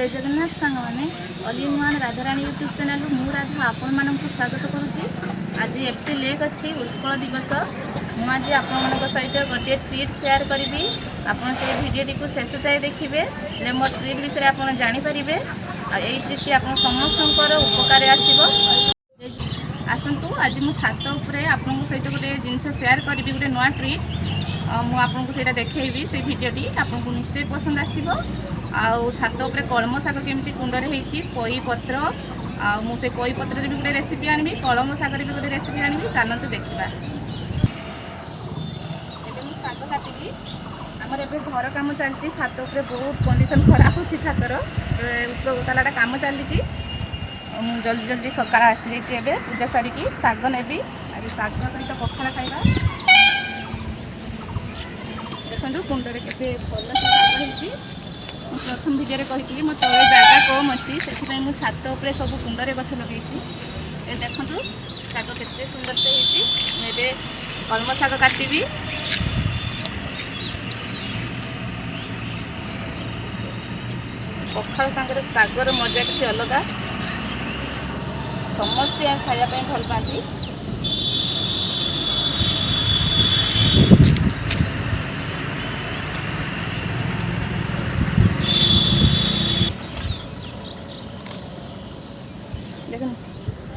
जय जगन्नाथ सांग मैंने all in one Radharani YouTube channel मु राधा आपण मानक स्वागत करुच्ची। आज एप्रिल 1 अच्छी उत्कल दिवस। मुझे आपण सहित गोटे ट्रिट सेयार करी। आपड़ से भिडटी को शेष जाए देखिए मो ट्रिट विषय आप जानीपारे। यही ट्रिट आप समस्त उपकार आसतु। आज मु छात उपरे आपण सहित गोटे जिनस सेयार करी गोटे नुआ ट्रिट मुझे देखी से भिडटी आपको निश्चय पसंद आसो। आउ छात उपरे कलम शाग केमती कुंडरे होती पई पत्र मुझे पई पत्र भी गोटे रेसिपी आनी कलम शाग भी गोटे रेसिपी आनी चलते देखा। शाग काटिकी आमर ए घर कम चलती छात उपरे बहुत कंडीशन खराब हो छातर ऊपर तालाटा कम चली जल्दी जल्दी सकाळ आसी पूजा सारिकी शाग नेबी। आज शाग सहित पखाड़ खाइबा। देखो कुंडरे के भल प्रथम भिडियो कही मो तले जगह कम अच्छी से छात उपरे सब कुंडरे गछ लगे। देखु शाग के सुंदर से होती कलम शाग काटि पखाड़ सांगे शागर मजा किसी अलग समस्ते खायापी भल पाती। देख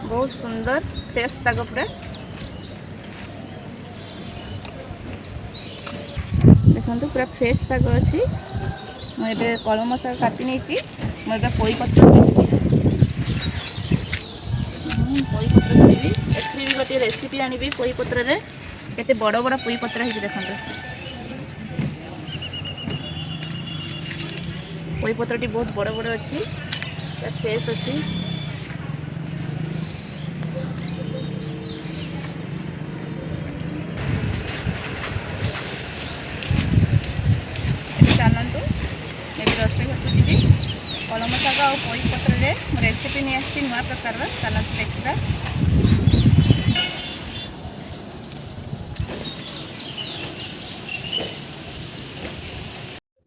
बहुत सुंदर फ्रेश शाग पूरा देखो पूरा फ्रेश शाग अच्छी। मुझे कलम शाग काटि नहीं मुझे पई पत्र पई पत्र धरबी। एथि भी गोटे रेसिपी आनी पई पत्र रे केते बड़ बड़ पई पत्र है। देखो पई पत्रटी बहुत बड़ बड़ अच्छी फ्रेश अच्छी। रोषे घर जी कलम शाग और पई पत्र रे रेसिपी नहीं आसी नुआ प्रकार चलते देखा।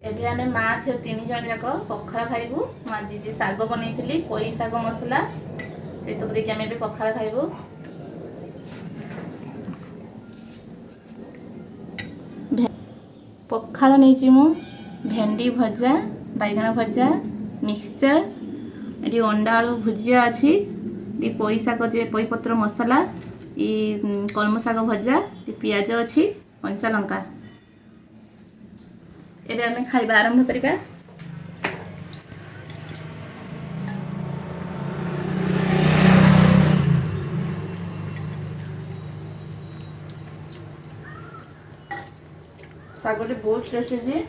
एबे आमे माँ झील 3 जन जाक पखाड़ खाइबू। आज जी शाग बनई पई शाग मसला से सब देखिए आमे पखाड़ खाइबू। पखाड़ नहीं मु भेंडी भजा बैगन भजा मिक्सचर ये अंडा आलू भुजिया अच्छी पई शाग जे पई पत्र मसला ये कलम शाग भजा पियाज अच्छी कंचा लंका। एबे आमे खाइबा आरंभ करिबा। शागटे बहुत टेस्ट है।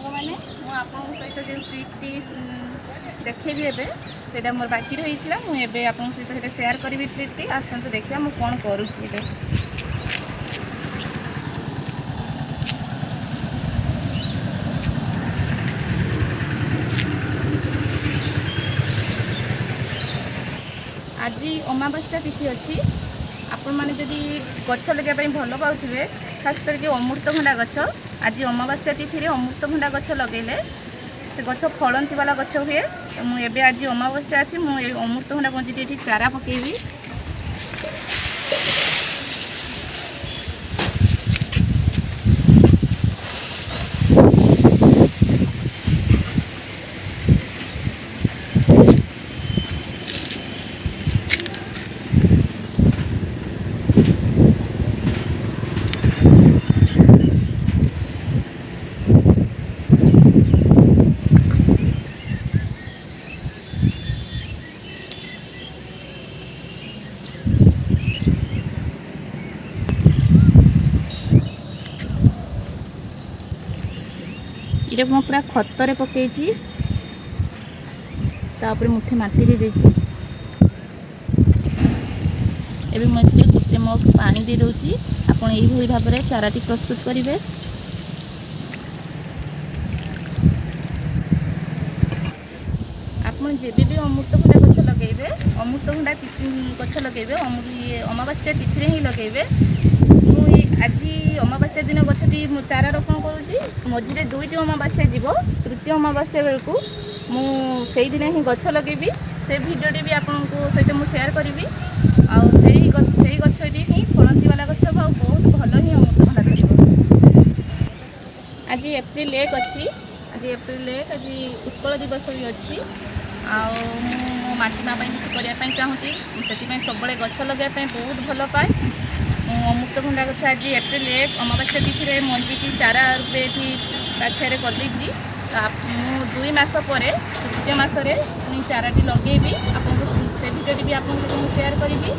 मैंने आपन सहित जो ट्रिपटी देखी एबे मोर बाकी रही मुझे आपन सहित शेयर करी ट्रिपटी आसतु देखिए मुझे कौन करुँचे। आज अमावास्या तिथि अच्छी आपण मैंने जदि गछ लगे भल पाथे खास करके अमृतभंडा गछ आज अमावास्या तिथि अमृतभंडा गछ लगेले से गछ फलंती वाला गछ हुए। मुझे आज अमावास्या अच्छी मुझे अमृतभंडा गंजी ये चारा पकेबी। ये मु पूरा खतर पकई मुठे माटी दे देछि। एबे मुझे गोटे मग पानी दे दउछि। आपण एही भली भाबरे चाराटी प्रस्तुत करिवे। ଆପଣ ଯେବେ ବି ଅମୃତଭଣ୍ଡା ଗଛ ଲଗାଇବେ, ଅମୃତଭଣ୍ଡା ଗଛ ଲଗାଇବେ ଅମାବାସ୍ୟା ତିଥିରେ ହିଁ ଲଗାଇବେ। ମୁଁ ଆଜି ଅମାବାସ୍ୟା ଦିନ ଗଛଟି ମୁଁ ଚାରା ରୋପଣ କରୁଛି। ମଝିରେ 2ଟି ଅମାବାସ୍ୟା ଯିବ, ତୃତୀୟ ଅମାବାସ୍ୟା ବେଳକୁ ମୁଁ ସେଇଦିନ ହିଁ ଗଛ ଲଗାଇବି। ସେ ଭିଡ଼ିଓଟି ବି ଆପଣଙ୍କ ସହିତ ମୁଁ ସେୟାର କରିବି। ଆଉ ସେଇ ଗଛଟି ହିଁ ଫଳନ୍ତି ବାଲା ଗଛ ହେବ, ଆଉ ବହୁତ ଭଲ ହିଁ ଅମୃତଭଣ୍ଡା ଧରିବ। ଆଜି ଏପ୍ରିଲ 1 ଅଛି। ଆଜି ଏପ୍ରିଲ 1, ଆଜି ଉତ୍କଳ ଦିବସ ବି ଅଛି। ଆଉ ମୁଁ ମୋ ମାଟି ମା ପାଇଁ କିଛି କରିବା ପାଇଁ ଚାହୁଁଛି, ସେଥିପାଇଁ ସବୁବେଳେ ଗଛ ଲଗାଇବା ପାଇଁ ବହୁତ ଭଲ ପାଏ। ମୁଁ ଅମୃତଭଣ୍ଡା ଗଛ ଆଜି ଏପ୍ରିଲ 1 ଅମାବାସ୍ୟା ତିଥିରେ ମଞ୍ଜିକି ଚାରା ରୂପେ ଏଠି ପାଛିଆରେ କରିଦେଇଛି। ମୁଁ 2 ମାସ ପରେ ତୃତୀୟ ମାସରେ ପୁଣି ଚାରାଟି ଲଗାଇବି। ଆପଣଙ୍କୁ ସେ ଭିଡ଼ିଓଟି ବି ଆପଣଙ୍କ ସହିତ ମୁଁ ସେୟାର କରିବି।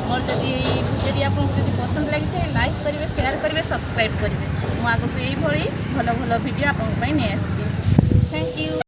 ମୋର ଯଦି ଏଇ ଭିଡ଼ିଓଟି ଆପଣଙ୍କୁ ଯଦି ପସନ୍ଦ ଲାଗିଥାଏ, ଲାଇକ୍ କରିବେ, ସେୟାର କରିବେ, ସବସ୍କ୍ରାଇବ୍ କରିବେ। ମୁଁ ଆଗକୁ ଏଇଭଳି ଭଲ ଭଲ ଭିଡ଼ିଓ ଆପଣଙ୍କ ପାଇଁ ନେଇ ଆସିବି। Thank you.